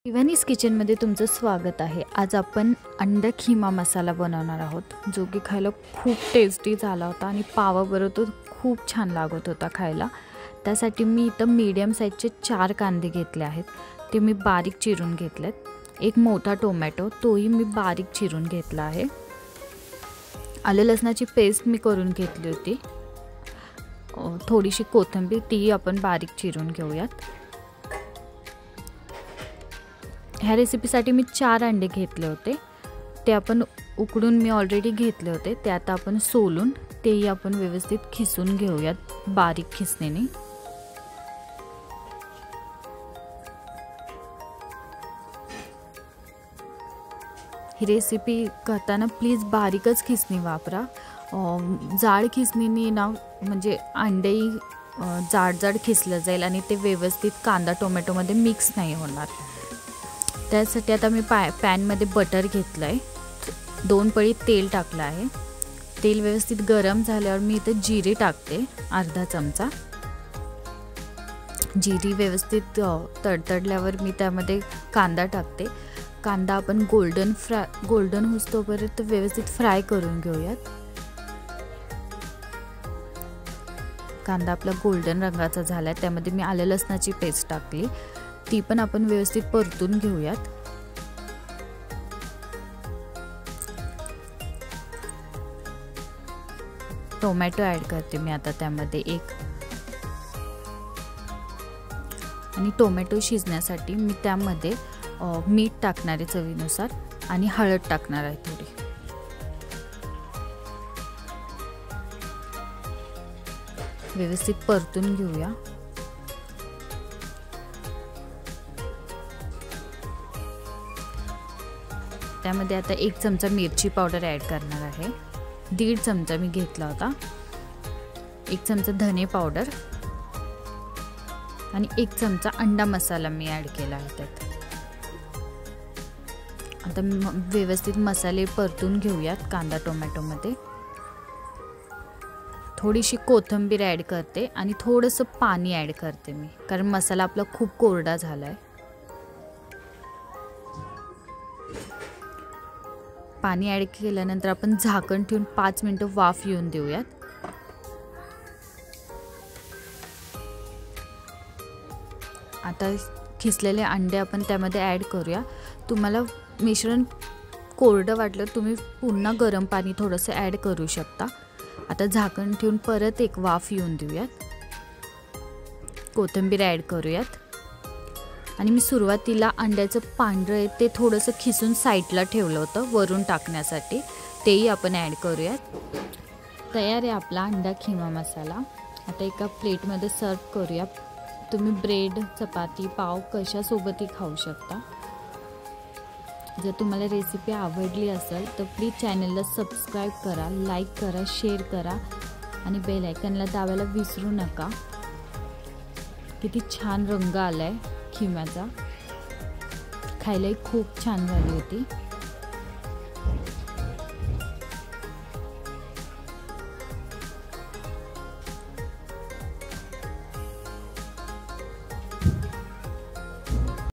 इव्हॅनीज किचनमध्ये तुमचं स्वागत आहे। आज आपण अंडा खिमा मसाला बनवणार आहोत, जो की खायला खूप टेस्टी झाला होता आणि पावाबरोबर तो खूप छान लागत होता खायला। त्यासाठी मी इथं मीडियम साईजचे 4 कांदे घेतले आहेत, ते मी बारीक चिरून घेतलेत। एक मोठा टोमॅटो, तोही मी बारीक चिरून घेतला आहे। आलं लसणाची पेस्ट मी करून घेतली होती। थोडीशी कोथिंबीर, ती आपण बारीक चिरून घेऊयात। ह्या रेसिपीसाठी मी 4 अंडे घेतले होते, ते आपण उकडून मी ऑलरेडी घेतले होते। ते आता आपण सोलून तेही आपण व्यवस्थित खिसून घेऊयात बारीक खिसणीने। ही रेसिपी करताना प्लीज बारीकच खिसणी वापरा। जाड खिसणीने ना म्हणजे अंडेही जाड जाड खिसलं जाईल आणि ते व्यवस्थित कांदा टोमॅटोमध्ये मिक्स नाही होणार। त्यासाठी आता मी पॅनमध्ये बटर घेतलं आहे, 2 पळी तेल टाकलं आहे। तेल व्यवस्थित गरम झाल्यावर मी इथे जिरे टाकते, अर्धा चमचा। जिरी व्यवस्थित तडतडल्यावर मी त्यामध्ये कांदा टाकते। कांदा आपण गोल्डन होईस्तोपर्यंत व्यवस्थित फ्राय करून घेऊयात। कांदा आपला गोल्डन रंगाचा झाला, त्यामध्ये मी आलं लसणाची पेस्ट टाकली, ती पण आपण व्यवस्थित परतून घेऊयात। टोमॅटो ॲड करते मी आता त्यामध्ये एक, आणि टोमॅटो शिजण्यासाठी मी त्यामध्ये मीठ टाकणार आहे चवीनुसार आणि हळद टाकणार आहे थोडी। व्यवस्थित परतून घेऊया। त्यामध्ये आता 1 चमचा मिरची पावडर ॲड करणार आहे, 1.5 चमचा मी घेतला होता। 1 चमचा धने पावडर आणि 1 चमचा अंडा मसाला मी ॲड केला आहे त्यात। आता व्यवस्थित मसाले परतून घेऊयात कांदा टोमॅटोमध्ये। थोडीशी कोथिंबीर ॲड करते आणि थोडंसं पाणी ॲड करते मी, कारण मसाला आपला खूप कोरडा झाला आहे। पाणी ॲड केल्यानंतर आपण झाकण ठेवून 5 मिनिटं वाफ येऊन देऊयात। आता खिसलेले अंडे आपण त्यामध्ये ॲड करूया। तुम्हाला मिश्रण कोरडं वाटलं तुम्ही पुन्हा गरम पाणी थोडंसं ॲड करू शकता। आता झाकण ठेवून परत एक वाफ येऊन देऊयात। कोथिंबीर ॲड करूयात आणि मी सुरुवातीला अंड्याचं पांढरं आहे ते थोडंसं खिसून साईडला ठेवलं होतं वरून टाकण्यासाठी, तेही आपण ॲड करूयात। तयार आहे आपला अंडा खिमा मसाला। आता एका प्लेटमध्ये सर्व करूया। तुम्ही ब्रेड, चपाती, पाव कशासोबतही खाऊ शकता। जर तुम्हाला रेसिपी आवडली असेल तर प्लीज चॅनलला सबस्क्राईब करा, लाईक करा, शेअर करा आणि बेल आयकॉनला दाबायला विसरू नका। किती छान रंग आलाय खिम्याचा, खायलाही खूप छान झाली होती।